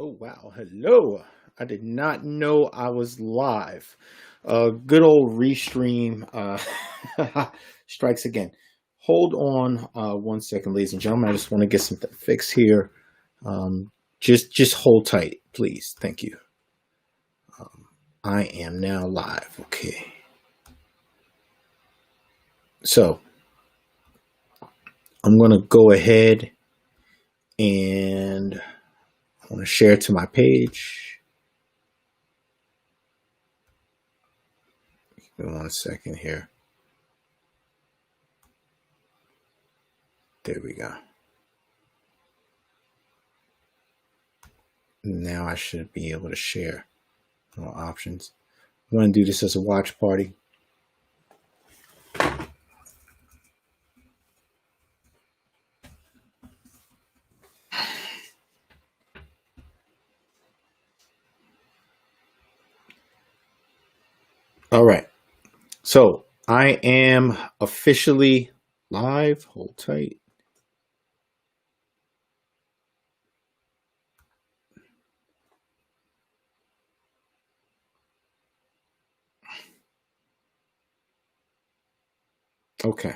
Oh, wow. Hello. I did not know I was live. Good old restream strikes again. Hold on 1 second, ladies and gentlemen. I just want to get something fixed here. Just hold tight, please. Thank you. I am now live. Okay. So I'm going to go ahead and I want to share to my page. Give me 1 second here. There we go. Now I should be able to share all options. I'm going to do this as a watch party. All right. So I am officially live. Hold tight. Okay.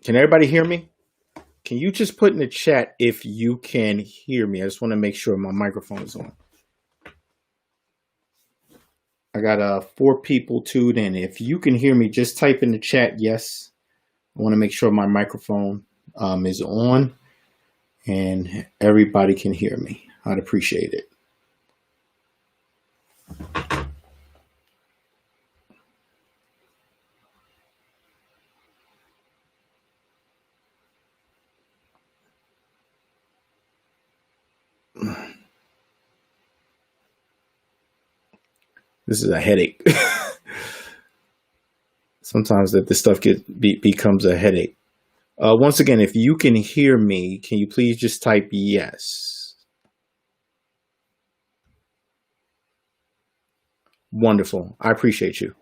Can everybody hear me? Can you just put in the chat if you can hear me? I just want to make sure my microphone is on. I got 4 people tuned in. If you can hear me, just type in the chat yes. I want to make sure my microphone is on and everybody can hear me. I'd appreciate it. This is a headache. Sometimes that this stuff becomes a headache. Once again, if you can hear me, can you please just type yes? Wonderful. I appreciate you.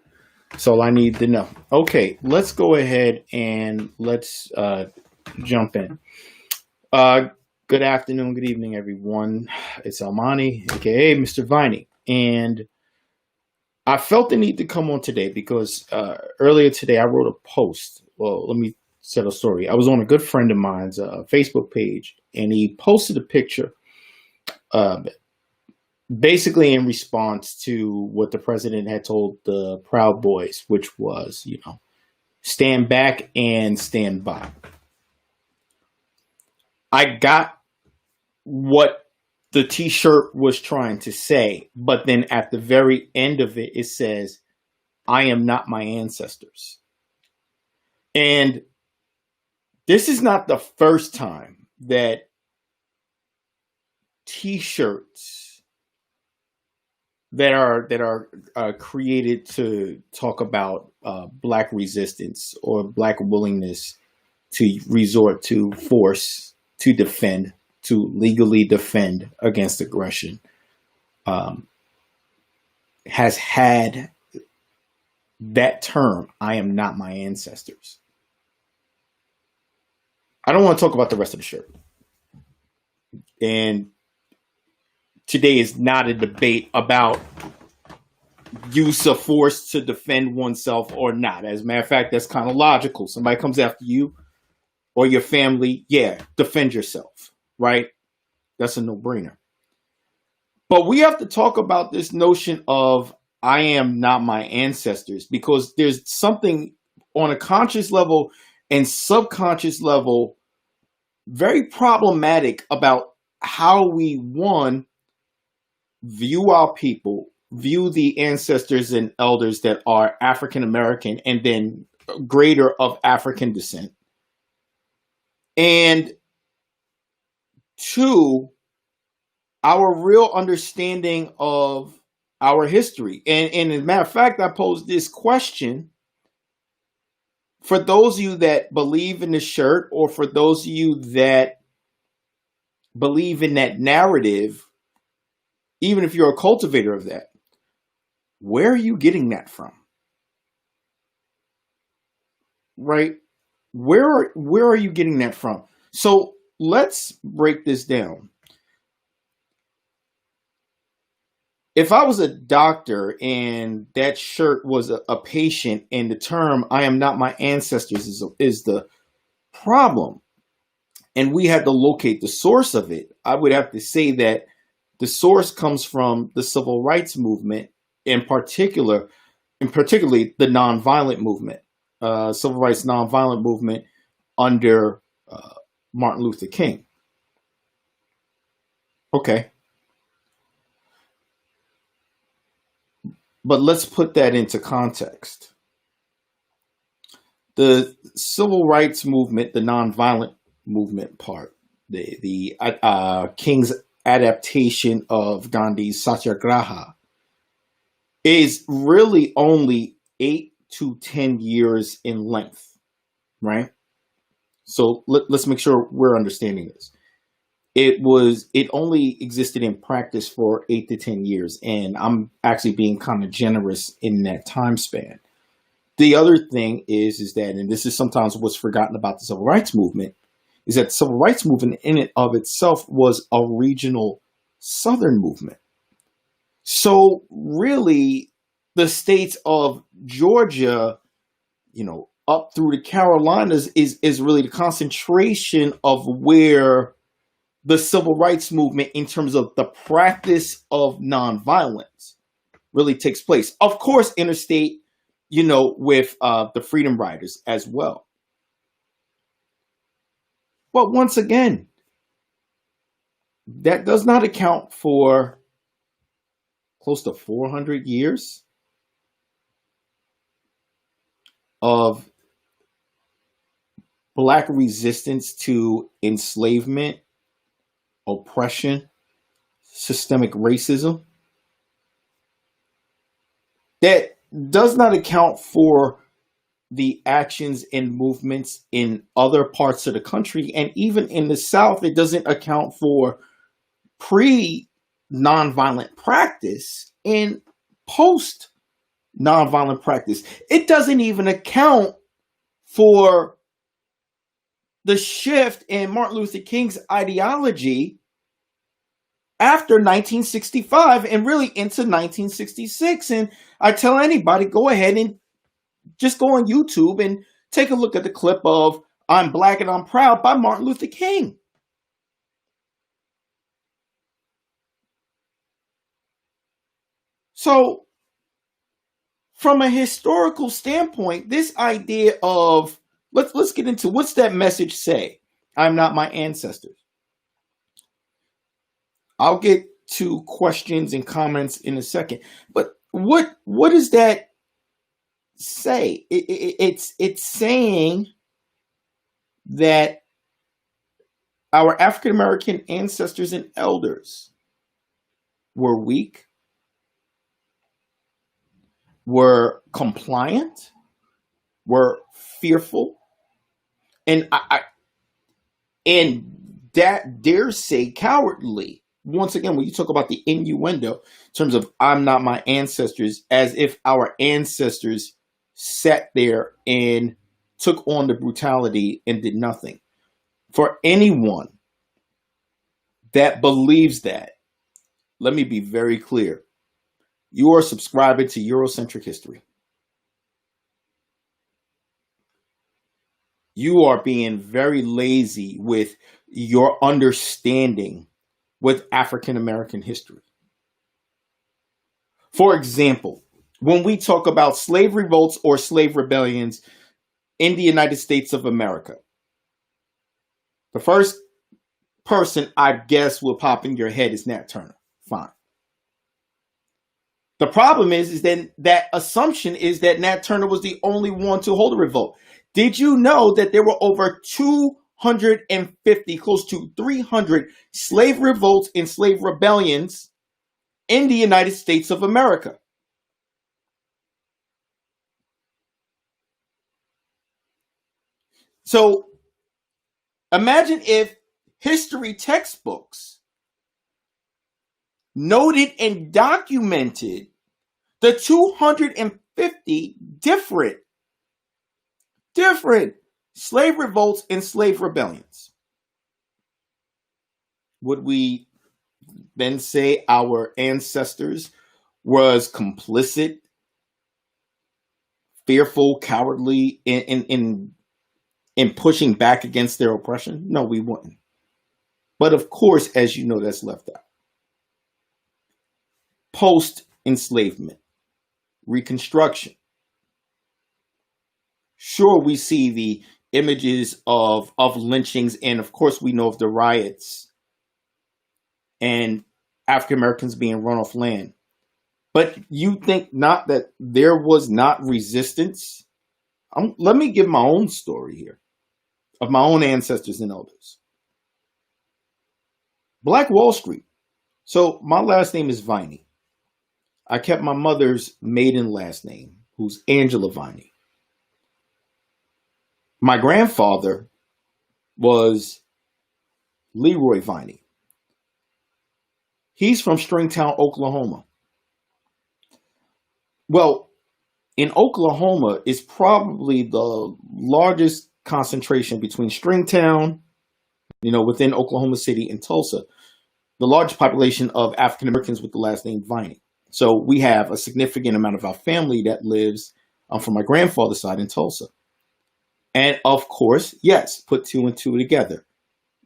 That's all I need to know. Okay, let's go ahead and let's jump in. Good afternoon, good evening, everyone. It's Almani, aka Mr. Viney, and I felt the need to come on today because earlier today I wrote a post. Well, let me tell a story. I was on a good friend of mine's Facebook page, and he posted a picture basically in response to what the president had told the Proud Boys, which was, stand back and stand by. I got what the t-shirt was trying to say, but then at the very end of it, it says, I am not my ancestors. And this is not the first time that t-shirts that are created to talk about Black resistance or Black willingness to resort to force to defend, to legally defend against aggression, has had that term, I am not my ancestors. I don't want to talk about the rest of the shirt. And today is not a debate about use of force to defend oneself or not. As a matter of fact, that's kind of logical. Somebody comes after you or your family, yeah, defend yourself, right? That's a no-brainer. But we have to talk about this notion of I am not my ancestors, because there's something on a conscious level and subconscious level very problematic about how we, one, view our people, view the ancestors and elders that are African American and then greater of African descent. And 2, our real understanding of our history. And as a matter of fact, I posed this question for those of you that believe in the shirt, or for those of you that believe in that narrative, even if you're a cultivator of that, where are you getting that from? Right? Where are you getting that from? So let's break this down. If I was a doctor and that shirt was a patient, and the term "I am not my ancestors" is the problem, and we had to locate the source of it, I would have to say that the source comes from the civil rights movement, in particular, and particularly the nonviolent movement, civil rights nonviolent movement under Martin Luther King. Okay, but let's put that into context. The civil rights movement, the nonviolent movement part, the King's adaptation of Gandhi's Satyagraha is really only 8 to 10 years in length, right? So let's make sure we're understanding this. It only existed in practice for 8 to 10 years, and I'm actually being kind of generous in that time span. The other thing is that, and this is sometimes what's forgotten about the civil rights movement, is that the civil rights movement in and of itself was a regional Southern movement. So really, the states of Georgia, up through the Carolinas is really the concentration of where the civil rights movement, in terms of the practice of nonviolence, really takes place. Of course, interstate, with the Freedom Riders as well. But once again, that does not account for close to 400 years of Black resistance to enslavement, oppression, systemic racism. That does not account for the actions and movements in other parts of the country. And even in the South, it doesn't account for pre-nonviolent practice and post-nonviolent practice. It doesn't even account for the shift in Martin Luther King's ideology after 1965 and really into 1966. And I tell anybody, go ahead and just go on YouTube and take a look at the clip of "I'm Black and I'm Proud" by Martin Luther King. So from a historical standpoint, this idea of, let's get into, what's that message say? I'm not my ancestors. I'll get to questions and comments in a second. But what does that say? It's saying that our African American ancestors and elders were weak, were compliant, were fearful, and that dare say cowardly. Once again, when you talk about the innuendo in terms of "I'm not my ancestors," as if our ancestors sat there and took on the brutality and did nothing. For anyone that believes that, let me be very clear. You are subscribing to Eurocentric history. You are being very lazy with your understanding with African American history. For example, when we talk about slave revolts or slave rebellions in the United States of America, the first person I guess will pop in your head is Nat Turner. Fine. The problem is then that assumption is that Nat Turner was the only one to hold a revolt. Did you know that there were over 250, close to 300 slave revolts and slave rebellions in the United States of America? So imagine if history textbooks noted and documented the 250 different Slave revolts and slave rebellions. Would we then say our ancestors was complicit, fearful, cowardly in pushing back against their oppression? No, we wouldn't. But of course, as you know, that's left out. Post-enslavement, Reconstruction. Sure, we see the images of lynchings, and of course we know of the riots and African Americans being run off land. But you think not that there was not resistance? Let me give my own story here of my own ancestors and elders. Black Wall Street. So my last name is Viney. I kept my mother's maiden last name, who's Angela Viney. My grandfather was Leroy Viney. He's from Stringtown, Oklahoma. Well, in Oklahoma is probably the largest concentration between Stringtown, within Oklahoma City, and Tulsa, the largest population of African Americans with the last name Viney. So we have a significant amount of our family that lives from my grandfather's side in Tulsa. And of course, yes, put two and two together.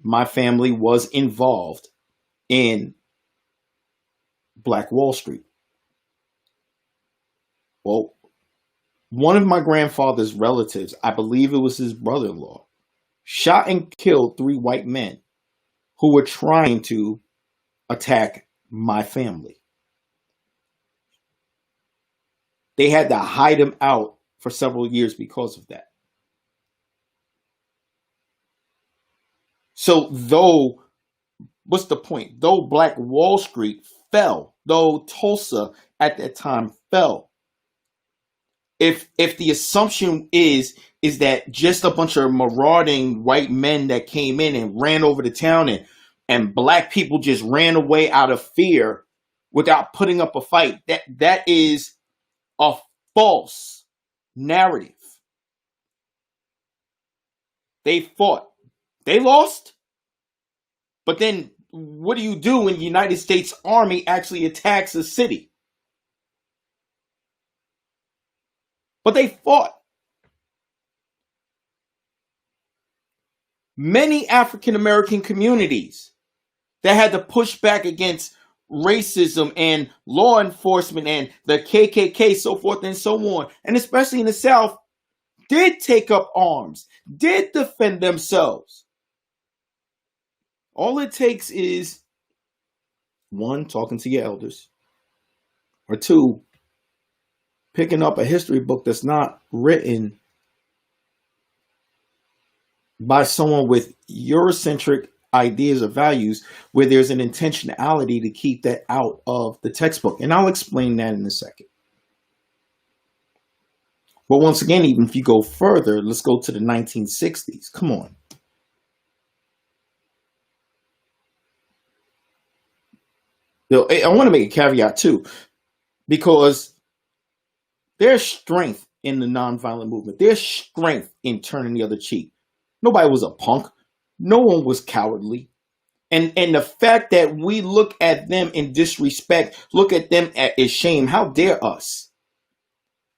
My family was involved in Black Wall Street. Well, one of my grandfather's relatives, I believe it was his brother-in-law, shot and killed 3 white men who were trying to attack my family. They had to hide him out for several years because of that. So what's the point? Though Black Wall Street fell, though Tulsa at that time fell, if the assumption is that just a bunch of marauding white men that came in and ran over the town and black people just ran away out of fear without putting up a fight, that is a false narrative. They fought. They lost. But then what do you do when the United States Army actually attacks a city? But they fought. Many African American communities that had to push back against racism and law enforcement and the KKK, so forth and so on, and especially in the South, did take up arms, did defend themselves. All it takes is, 1, talking to your elders, or 2, picking up a history book that's not written by someone with Eurocentric ideas or values, where there's an intentionality to keep that out of the textbook. And I'll explain that in a second. But once again, even if you go further, let's go to the 1960s. Come on. I want to make a caveat too, because there's strength in the nonviolent movement. There's strength in turning the other cheek. Nobody was a punk. No one was cowardly. And the fact that we look at them in disrespect, look at them as shame, how dare us?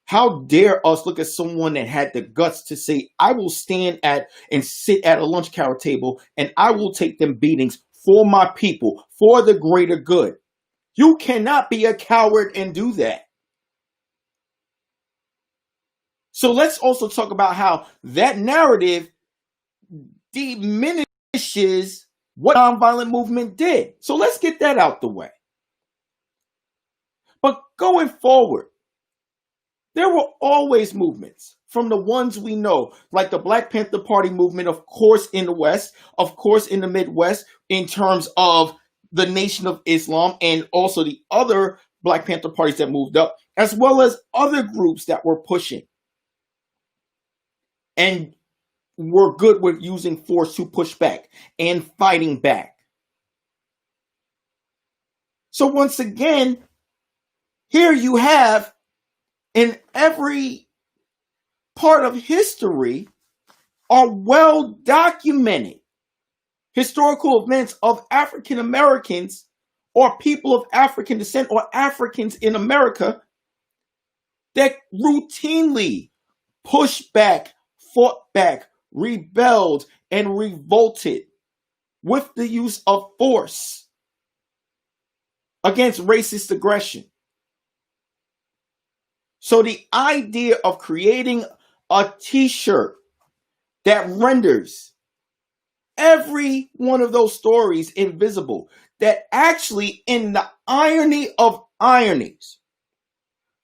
How dare us look at someone that had the guts to say, I will stand at and sit at a lunch counter table and I will take them beatings for my people, for the greater good. You cannot be a coward and do that. So let's also talk about how that narrative diminishes what nonviolent movement did. So let's get that out the way. But going forward, there were always movements from the ones we know, like the Black Panther Party movement, of course, in the West, of course, in the Midwest, in terms of the Nation of Islam, and also the other Black Panther parties that moved up, as well as other groups that were pushing and were good with using force to push back and fighting back. So once again, here you have, in every part of history, are well documented historical events of African Americans or people of African descent or Africans in America that routinely pushed back, fought back, rebelled, and revolted with the use of force against racist aggression. So the idea of creating a t-shirt that renders every one of those stories invisible, that actually, in the irony of ironies,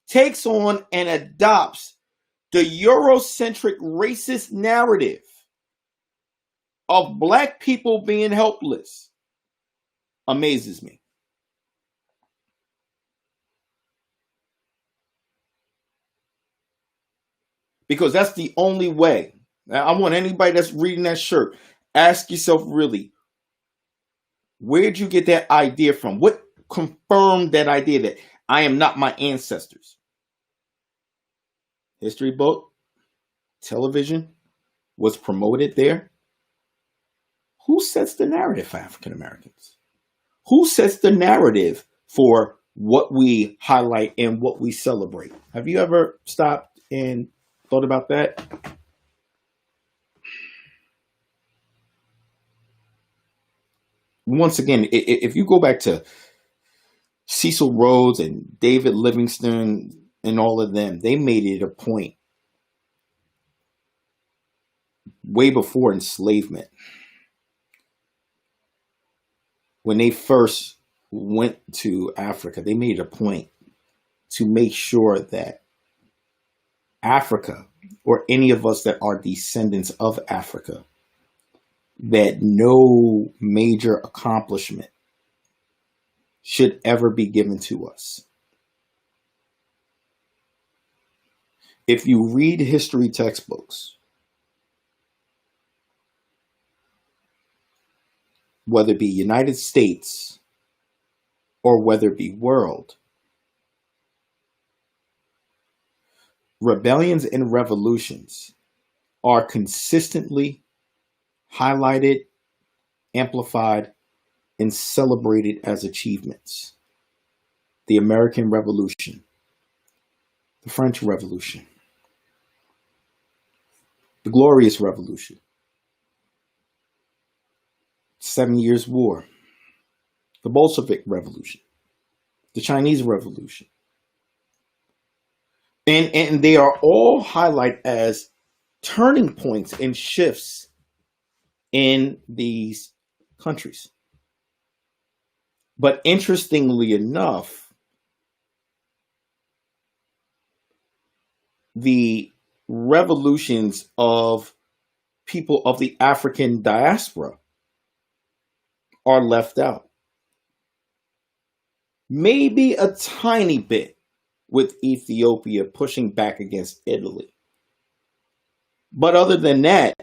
takes on and adopts the Eurocentric racist narrative of black people being helpless, amazes me. Because that's the only way. Now, I want anybody that's reading that shirt, ask yourself really, where'd you get that idea from? What confirmed that idea that I am not my ancestors? History book, television was promoted there. Who sets the narrative for African Americans? Who sets the narrative for what we highlight and what we celebrate? Have you ever stopped and thought about that? Once again, if you go back to Cecil Rhodes and David Livingstone and all of them, they made it a point way before enslavement. When they first went to Africa, they made it a point to make sure that Africa, or any of us that are descendants of Africa, that no major accomplishment should ever be given to us. If you read history textbooks, whether it be United States or whether it be world, rebellions and revolutions are consistently highlighted, amplified, and celebrated as achievements. The American Revolution, the French Revolution, the Glorious Revolution, 7 Years' War, the Bolshevik Revolution, the Chinese Revolution. And they are all highlighted as turning points and shifts in these countries. But interestingly enough, the revolutions of people of the African diaspora are left out. Maybe a tiny bit with Ethiopia pushing back against Italy. But other than that,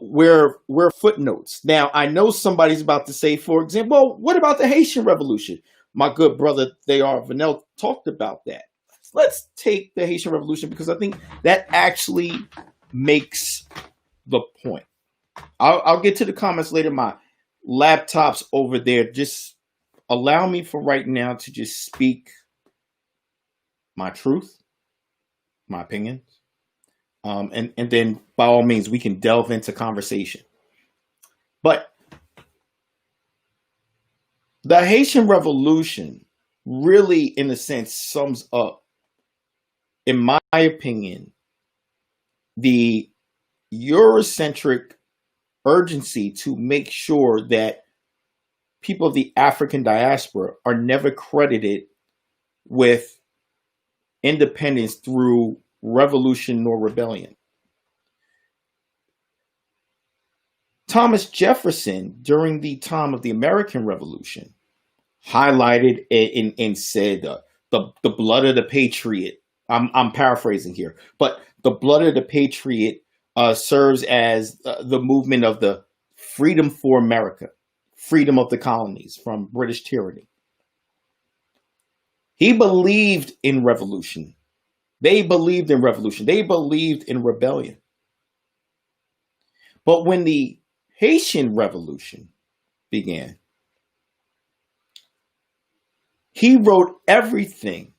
we're footnotes. Now, I know somebody's about to say, for example, well, what about the Haitian Revolution? My good brother, Vanel, talked about that. Let's take the Haitian Revolution because I think that actually makes the point. I'll get to the comments later. My laptop's over there. Just allow me for right now to just speak my truth, my opinions. And then by all means, we can delve into conversation. But the Haitian Revolution really, in a sense, sums up, in my opinion, the Eurocentric urgency to make sure that people of the African diaspora are never credited with independence through revolution nor rebellion. Thomas Jefferson, during the time of the American Revolution, highlighted and said the blood of the patriot. I'm paraphrasing here, but the blood of the patriot serves as the movement of the freedom for America, freedom of the colonies from British tyranny. He believed in revolution. They believed in revolution. They believed in rebellion. But when the Haitian Revolution began, he wrote everything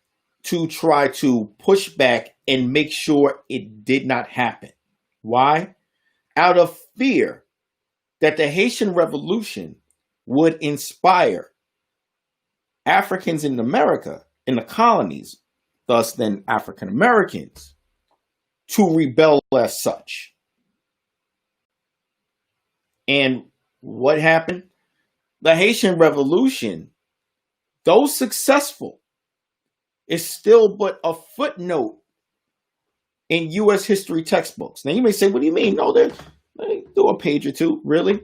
to try to push back and make sure it did not happen. Why? Out of fear that the Haitian Revolution would inspire Africans in America, in the colonies, thus then African Americans, to rebel as such. And what happened? The Haitian Revolution, though successful, is still but a footnote in U.S. history textbooks. Now you may say, what do you mean? No, they do a page or two. Really?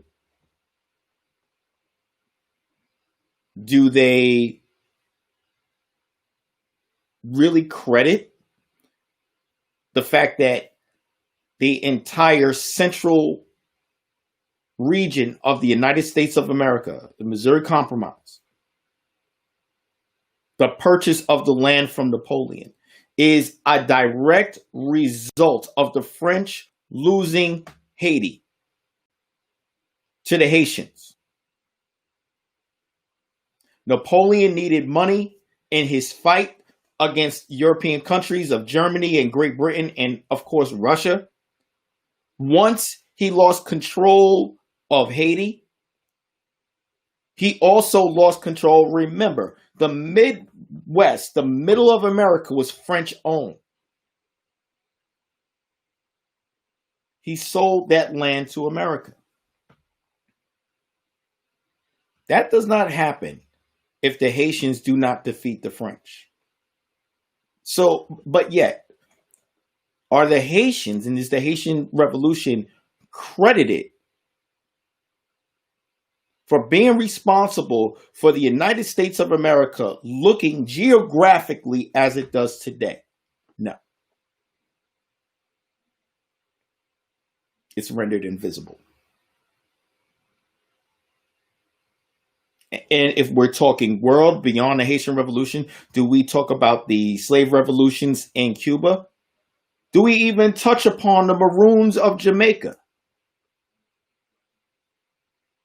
Do they really credit the fact that the entire central region of the United States of America, the Missouri Compromise, the purchase of the land from Napoleon, is a direct result of the French losing Haiti to the Haitians? Napoleon needed money in his fight against European countries of Germany and Great Britain and, of course, Russia. Once he lost control of Haiti, he also lost control. Remember, the Midwest, the middle of America, was French owned. He sold that land to America. That does not happen if the Haitians do not defeat the French. So, but yet, are the Haitians, and is the Haitian Revolution credited for being responsible for the United States of America looking geographically as it does today? No. It's rendered invisible. And if we're talking world beyond the Haitian Revolution, do we talk about the slave revolutions in Cuba? Do we even touch upon the Maroons of Jamaica?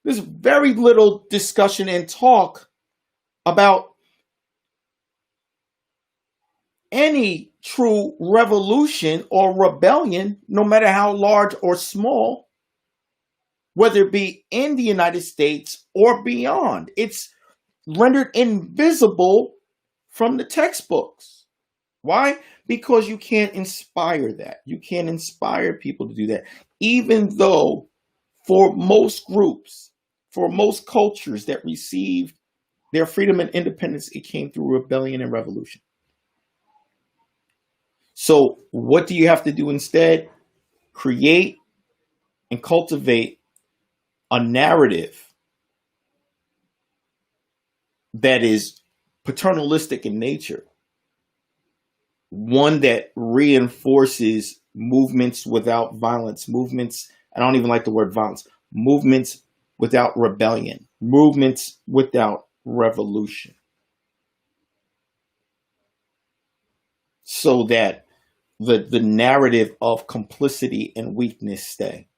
There's very little discussion and talk about any true revolution or rebellion, no matter how large or small, whether it be in the United States or beyond. It's rendered invisible from the textbooks. Why? Because you can't inspire that. You can't inspire people to do that. Even though for most groups, for most cultures that received their freedom and independence, it came through rebellion and revolution. So what do you have to do instead? Create and cultivate a narrative that is paternalistic in nature, one that reinforces movements without violence, movements, I don't even like the word violence, movements without rebellion, movements without revolution, so that the narrative of complicity and weakness stay.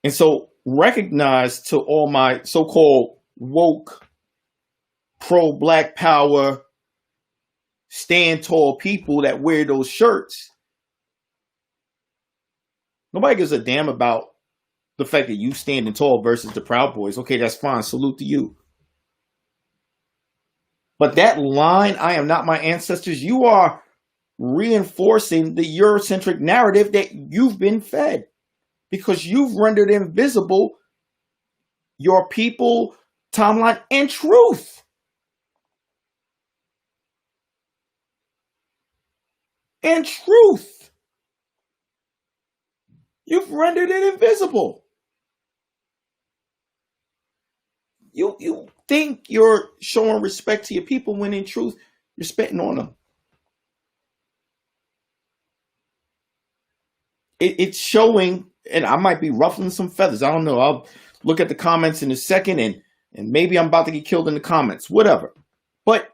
And so recognize, to all my so-called woke, pro-Black power, stand tall people that wear those shirts, nobody gives a damn about the fact that you standing tall versus the Proud Boys. Okay, that's fine. Salute to you. But that line, I am not my ancestors, you are reinforcing the Eurocentric narrative that you've been fed, because you've rendered invisible your people, timeline, and truth. And truth. You've rendered it invisible. You think you're showing respect to your people when in truth, you're spitting on them. It's showing, and I might be ruffling some feathers. I don't know. I'll look at the comments in a second, and maybe I'm about to get killed in the comments, whatever. But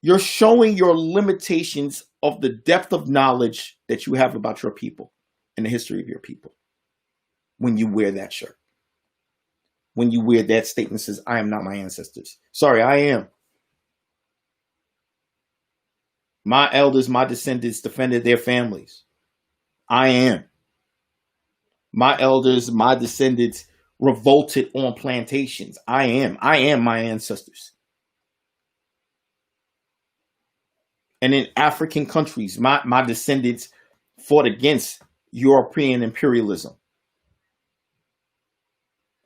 you're showing your limitations of the depth of knowledge that you have about your people in the history of your people when you wear that shirt. When you wear that statement that says, I am not my ancestors. Sorry, I am. My elders, my descendants defended their families. I am. My elders, my descendants revolted on plantations. I am. I am my ancestors. And in African countries, my descendants fought against European imperialism.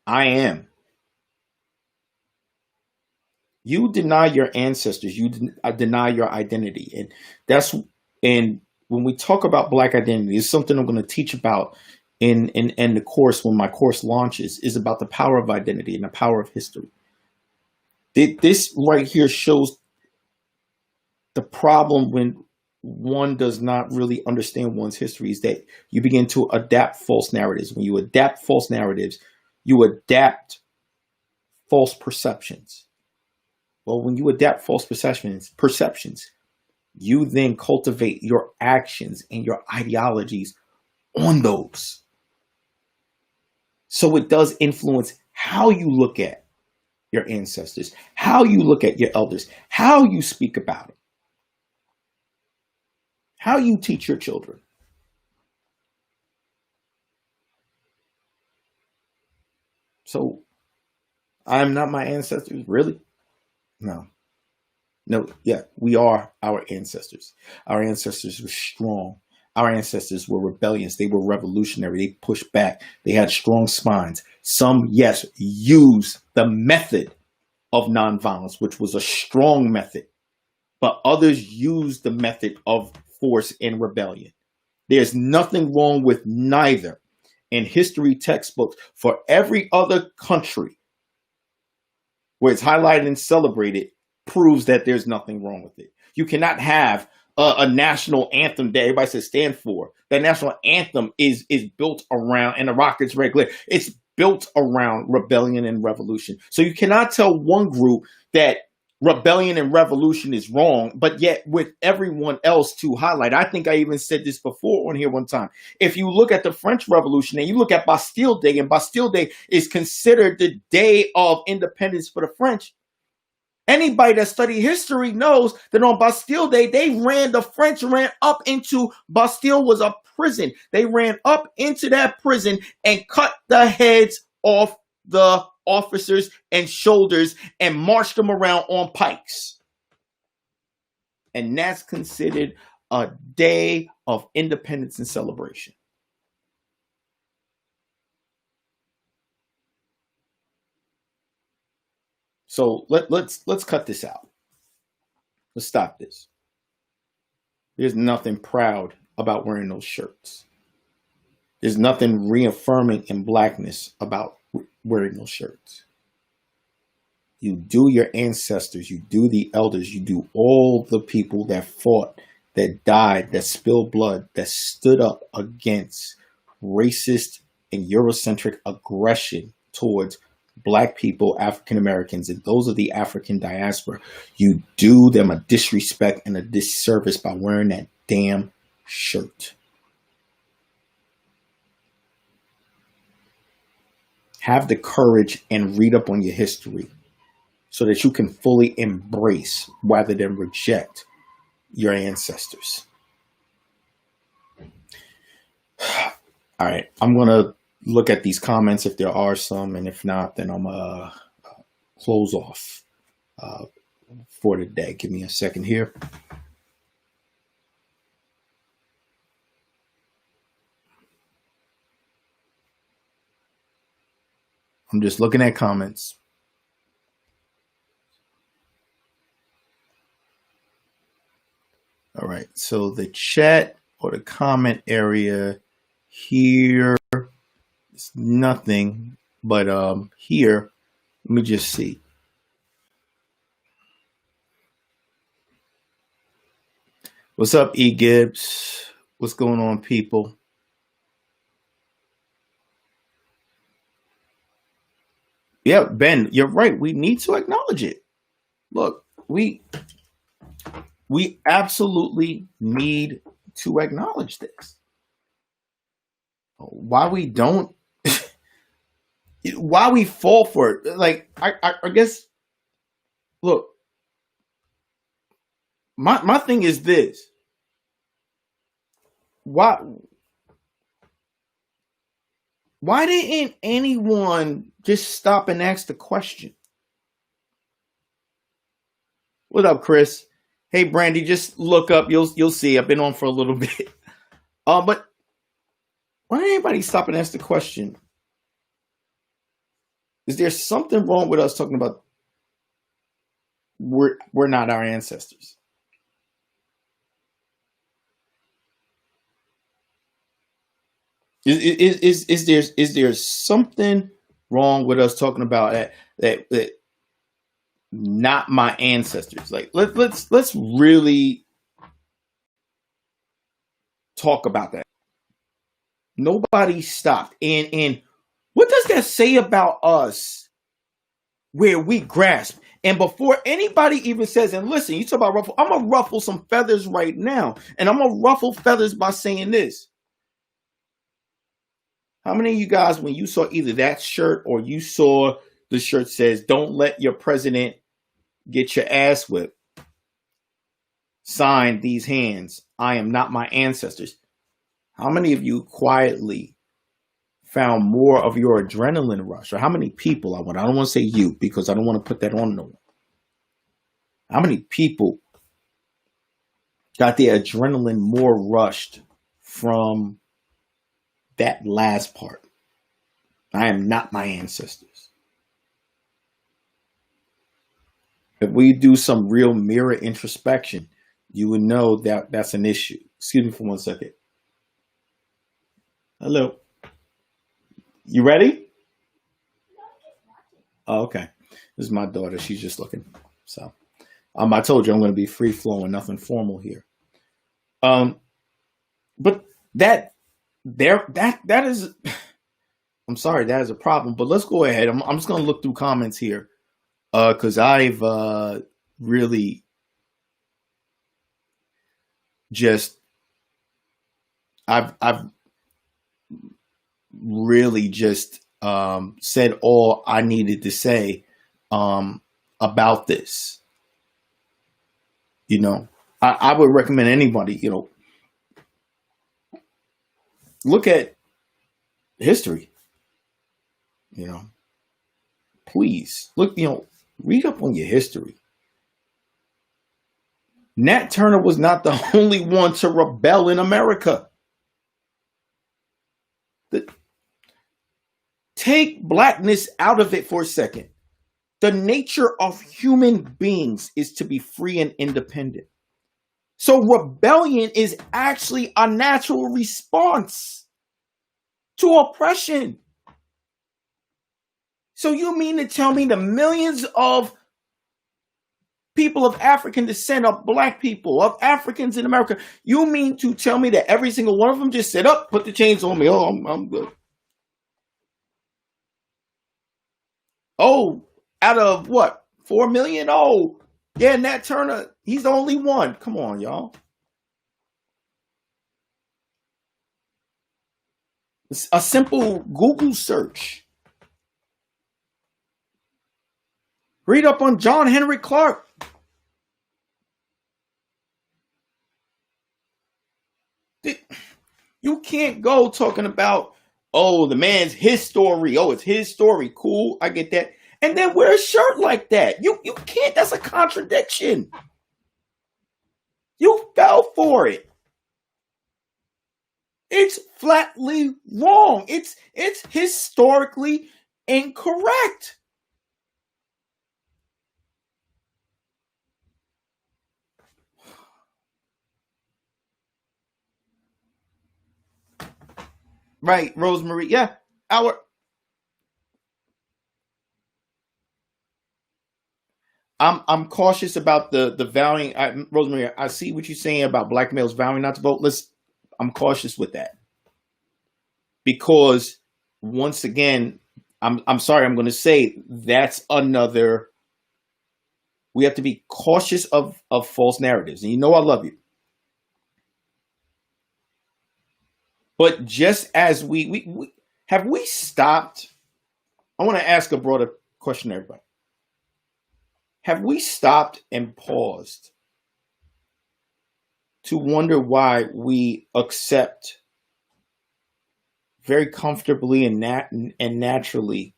I am. You deny your ancestors, you deny your identity. And when we talk about Black identity, it's something I'm going to teach about in the course when my course launches, is about the power of identity and the power of history. This right here shows the problem when one does not really understand one's history, is that you begin to adapt false narratives. When you adapt false narratives, you adapt false perceptions. Well, when you adapt false perceptions, you then cultivate your actions and your ideologies on those. So it does influence how you look at your ancestors, how you look at your elders, how you speak about them, how you teach your children. So I'm not my ancestors, really? No. No, yeah, we are our ancestors. Our ancestors were strong. Our ancestors were rebellious. They were revolutionary. They pushed back. They had strong spines. Some, yes, used the method of nonviolence, which was a strong method, but others used the method of force and rebellion. There's nothing wrong with neither. In history textbooks for every other country where it's highlighted and celebrated, proves that there's nothing wrong with it. You cannot have a national anthem that everybody says stand for. That national anthem is built around, and the Rockets Red Glare, it's built around rebellion and revolution. So you cannot tell one group that rebellion and revolution is wrong, but yet with everyone else to highlight. I think I even said this before on here one time. If you look at the French Revolution and you look at Bastille Day, and Bastille Day is considered the day of independence for the French, anybody that study history knows that on Bastille Day, the French ran up into, Bastille was a prison. They ran up into that prison and cut the heads off the officers and shoulders and marched them around on pikes. And that's considered a day of independence and celebration. So let's cut this out. Let's stop this. There's nothing proud about wearing those shirts. There's nothing reaffirming in Blackness about wearing those shirts. You do your ancestors, you do the elders, you do all the people that fought, that died, that spilled blood, that stood up against racist and Eurocentric aggression towards Black people, African Americans, and those of the African diaspora. You do them a disrespect and a disservice by wearing that damn shirt. Have the courage and read up on your history so that you can fully embrace rather than reject your ancestors. All right, I'm going to look at these comments if there are some, and if not, then I'm going to close off for today. Give me a second here. I'm just looking at comments. All right, so the chat or the comment area here is nothing, but here, let me just see. What's up, E. Gibbs? What's going on, people? Yeah, Ben, you're right. We need to acknowledge it. Look, we absolutely need to acknowledge this. why we don't, why we fall for it. Like, I guess, look, my thing is this. Why why didn't anyone just stop and ask the question? What up, Chris? Hey, Brandy, just look up. You'll see. I've been on for a little bit. But why didn't anybody stop and ask the question? Is there something wrong with us talking about we're not our ancestors? Is there something wrong with us talking about that not my ancestors? Like let's really talk about that. Nobody stopped. And what does that say about us where we grasp? And before anybody even says, and listen, you talk about ruffle, I'm gonna ruffle some feathers right now. And I'm gonna ruffle feathers by saying this. How many of you guys, when you saw either that shirt or you saw the shirt says, "Don't let your president get your ass whipped. Sign these hands. I am not my ancestors." How many of you quietly found more of your adrenaline rush? Or how many people, I don't want to say you because I don't want to put that on no one. How many people got their adrenaline more rushed from that last part? I am not my ancestors. If we do some real mirror introspection, you would know that that's an issue. Excuse me for 1 second. Hello. You ready? Oh, okay. This is my daughter. She's just looking. So, I told you I'm going to be free flowing, nothing formal here. But that is, I'm sorry, that is a problem. But let's go ahead. I'm just going to look through comments here, because I've really just I've really just said all I needed to say about this. You know, I would recommend anybody, look at history. Please look, read up on your history. Nat Turner was not the only one to rebel in America. Take blackness out of it for a second. The nature of human beings is to be free and independent. So rebellion is actually a natural response to oppression. So you mean to tell me the millions of people of African descent, of black people, of Africans in America, you mean to tell me that every single one of them just said, "Up, put the chains on me. Oh, I'm good." Oh, out of what? 4 million? Oh, yeah, Nat Turner, he's the only one. Come on, y'all. It's a simple Google search. Read up on John Henry Clark. You can't go talking about, oh, the man's his story. Oh, it's his story. Cool, I get that. And then wear a shirt like that. You can't. That's a contradiction. You fell for it. It's flatly wrong. It's historically incorrect. Right, Rosemary. Yeah, I'm cautious about the vowing. Rosemary, I see what you're saying about black males vowing not to vote. I'm cautious with that because once again, I'm sorry, I'm going to say that's another. We have to be cautious of false narratives, and I love you. But just as we have we stopped, I want to ask a broader question to everybody. Have we stopped and paused to wonder why we accept very comfortably and naturally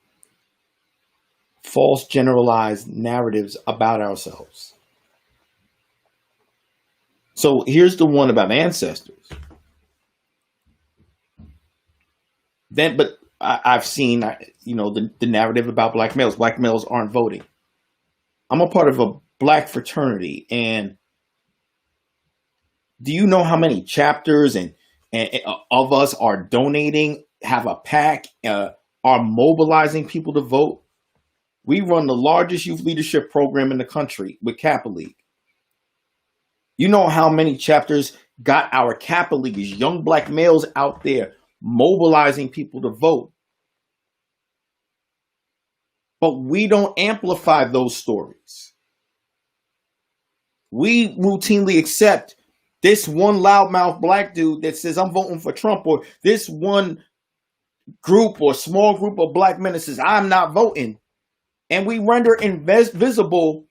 false generalized narratives about ourselves? So here's the one about ancestors. But I've seen, the narrative about black males. Black males aren't voting. I'm a part of a black fraternity, and do you know how many chapters and of us are donating, have a PAC, are mobilizing people to vote? We run the largest youth leadership program in the country with Kappa League. You know how many chapters got our Kappa Leaguers, young black males out there mobilizing people to vote? But we don't amplify those stories. We routinely accept this one loudmouth black dude that says, I'm voting for Trump, or this one group or small group of black men that says, I'm not voting. And we render invisible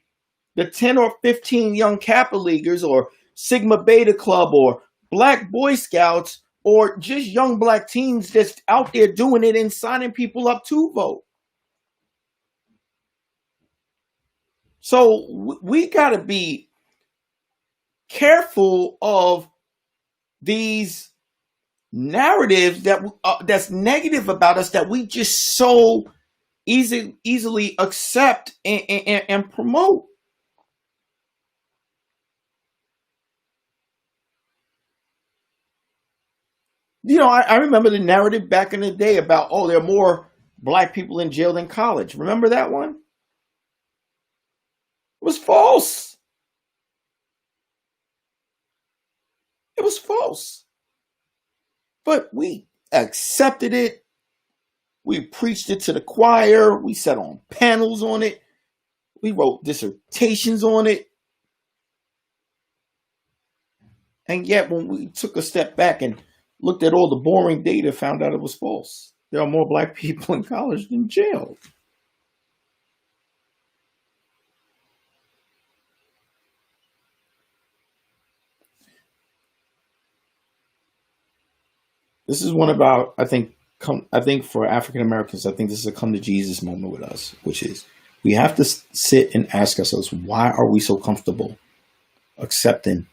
the 10 or 15 young Kappa Leaguers or Sigma Beta Club or Black Boy Scouts or just young black teens just out there doing it and signing people up to vote. So we got to be careful of these narratives that's negative about us that we just so easily accept and promote. I remember the narrative back in the day about, there are more black people in jail than college. Remember that one? It was false. It was false. But we accepted it. We preached it to the choir. We sat on panels on it. We wrote dissertations on it. And yet, when we took a step back and looked at all the boring data, found out it was false. There are more black people in college than jail. This is one about, I think for African Americans, I think this is a come to Jesus moment with us, which is we have to sit and ask ourselves, why are we so comfortable accepting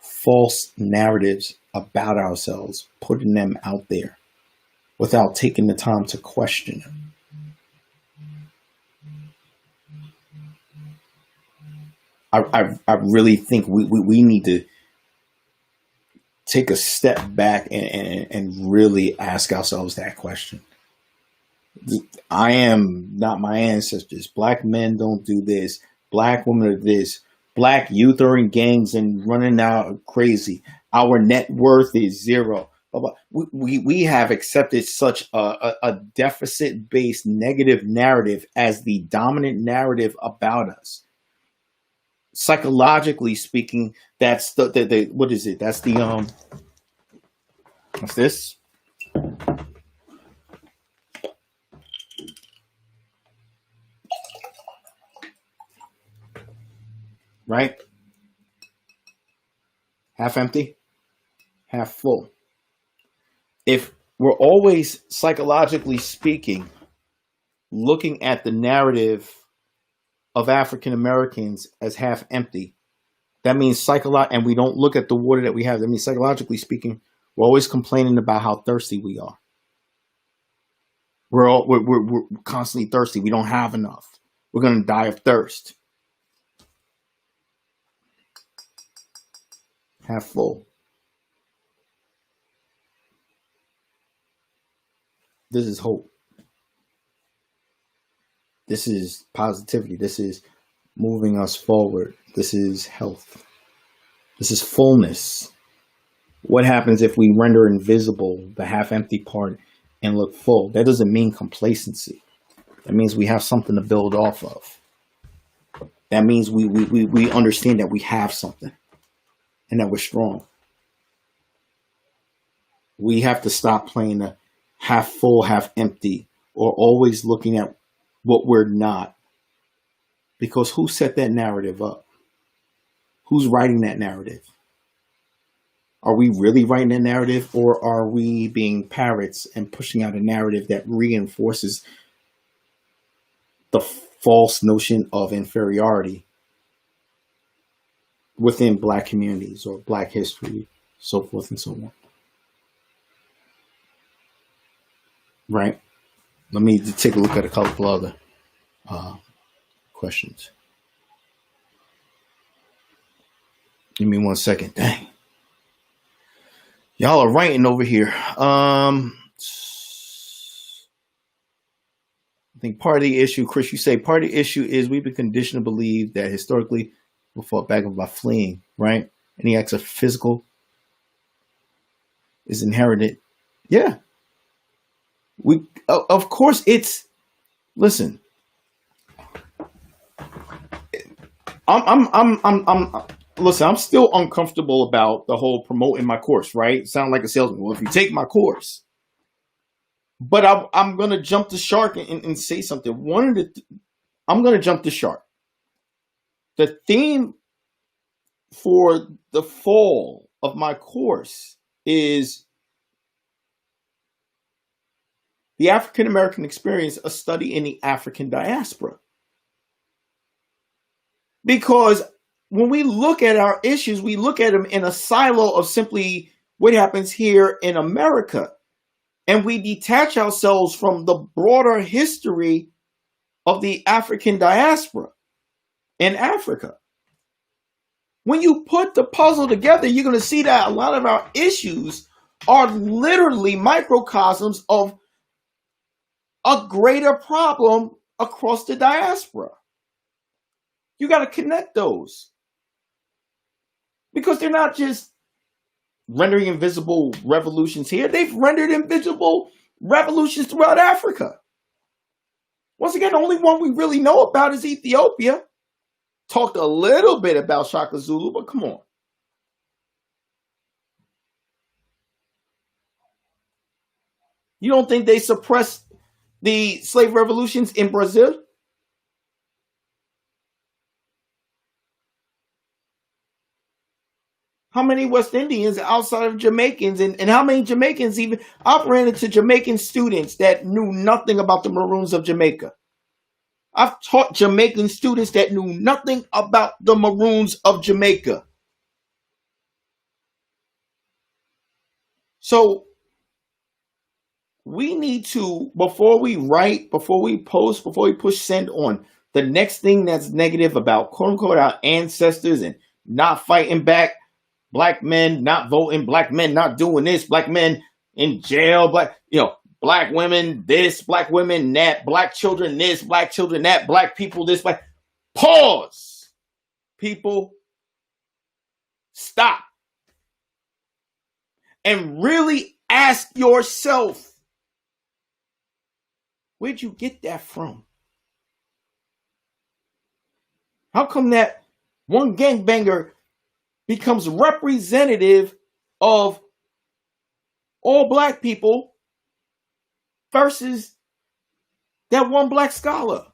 false narratives about ourselves, putting them out there without taking the time to question them? I really think we need to take a step back and really ask ourselves that question. I am not my ancestors. Black men don't do this. Black women are this. Black youth are in gangs and running out crazy. Our net worth is zero. We have accepted such a deficit-based negative narrative as the dominant narrative about us. Psychologically speaking, that's the what is it? That's the what's this? Right? Half empty, half full. If we're always psychologically speaking looking at the narrative of African Americans as half empty, that means and we don't look at the water that we have. That means psychologically speaking, we're always complaining about how thirsty we are. We're constantly thirsty. We don't have enough. We're going to die of thirst. Half full. This is hope. This is positivity. This is moving us forward. This is health. This is fullness. What happens if we render invisible the half-empty part and look full? That doesn't mean complacency. That means we have something to build off of. That means we understand that we have something and that we're strong. We have to stop playing the half full, half empty, or always looking at what we're not. Because who set that narrative up? Who's writing that narrative? Are we really writing a narrative, or are we being parrots and pushing out a narrative that reinforces the false notion of inferiority within Black communities or Black history, so forth and so on? Right? Let me take a look at a couple other questions. Give me 1 second. Dang. Y'all are writing over here. I think part of the issue, Chris, you say part of the issue is we've been conditioned to believe that historically we fought back by fleeing, right? Any acts of physical is inherited. Yeah. We, of course, it's, listen, listen, I'm still uncomfortable about the whole promoting my course, right? Sound like a salesman. Well, if you take my course, but I'm going to jump the shark and say something. I'm going to jump the shark. The theme for the fall of my course is the African American experience, a study in the African diaspora. Because when we look at our issues, we look at them in a silo of simply what happens here in America. And we detach ourselves from the broader history of the African diaspora in Africa. When you put the puzzle together, you're going to see that a lot of our issues are literally microcosms of a greater problem across the diaspora. You got to connect those. Because they're not just rendering invisible revolutions here. They've rendered invisible revolutions throughout Africa. Once again, the only one we really know about is Ethiopia. Talked a little bit about Shaka Zulu, but come on. You don't think they suppressed the slave revolutions in Brazil? How many West Indians outside of Jamaicans and how many Jamaicans even operated to Jamaican students that knew nothing about the Maroons of Jamaica? I've taught Jamaican students that knew nothing about the Maroons of Jamaica. So we need to, before we write, before we post, before we push send on the next thing that's negative about quote unquote our ancestors and not fighting back, Black men not voting, Black men not doing this, Black men in jail, Black women this, Black women that, Black children this, Black children that, Black people this, Black. Pause. People, stop. And really ask yourself, where'd you get that from? How come that one gangbanger becomes representative of all Black people versus that one Black scholar?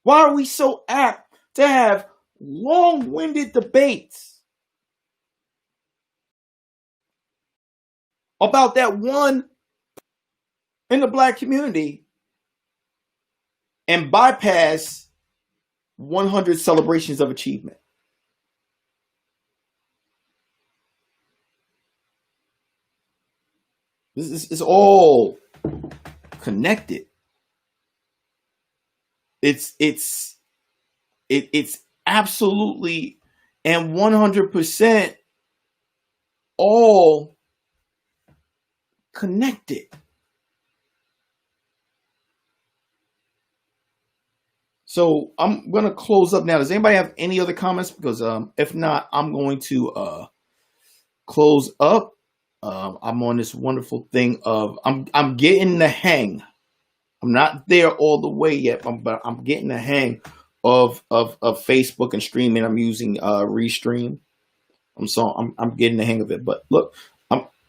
Why are we so apt to have long-winded debates about that one in the Black community and bypass 100 celebrations of achievement? This is all connected. It's absolutely and 100% all connected. So I'm going to close up now. Does anybody have any other comments? Because if not, I'm going to close up. I'm on this wonderful thing of I'm getting the hang. I'm not there all the way yet, but I'm getting the hang of Facebook and streaming. I'm using Restream. I'm getting the hang of it. But look,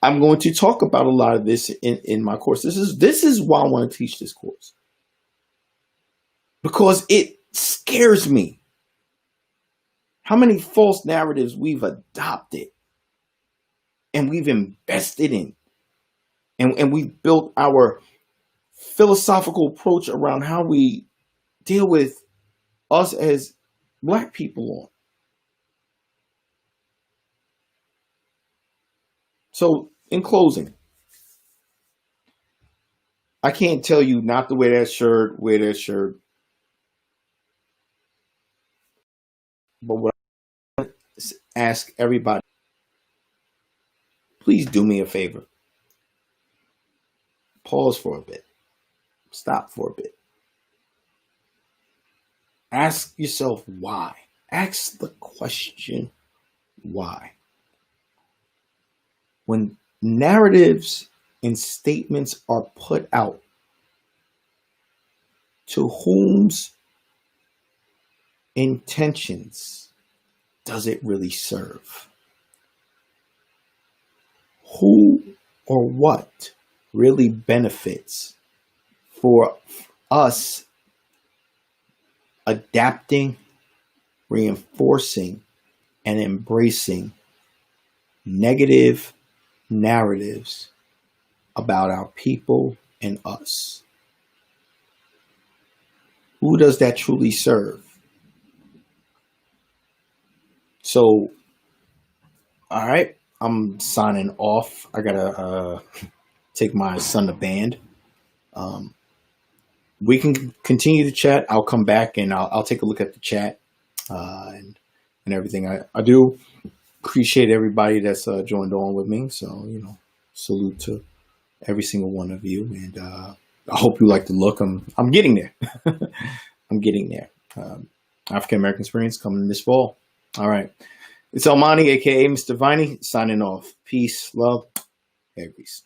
I'm going to talk about a lot of this in my course. This is why I want to teach this course. Because it scares me how many false narratives we've adopted and we've invested in. And we've built our philosophical approach around how we deal with us as Black people on. So, in closing, I can't tell you not to wear that shirt, but what I want to ask everybody, please do me a favor. Pause for a bit. Stop for a bit. Ask yourself why. Ask the question why. When narratives and statements are put out, to whom's intentions does it really serve? Who or what really benefits for us adapting, reinforcing, and embracing negative narratives about our people and us? Who does that truly serve? So, all right, I'm signing off. I gotta take my son to band. We can continue to chat. I'll come back and I'll take a look at the chat and everything. I do appreciate everybody that's joined on with me. So, salute to every single one of you. And I hope you like the look. I'm getting there. I'm getting there. African American Experience coming this fall. All right. It's Almani, a.k.a. Mr. Viney, signing off. Peace, love, and peace.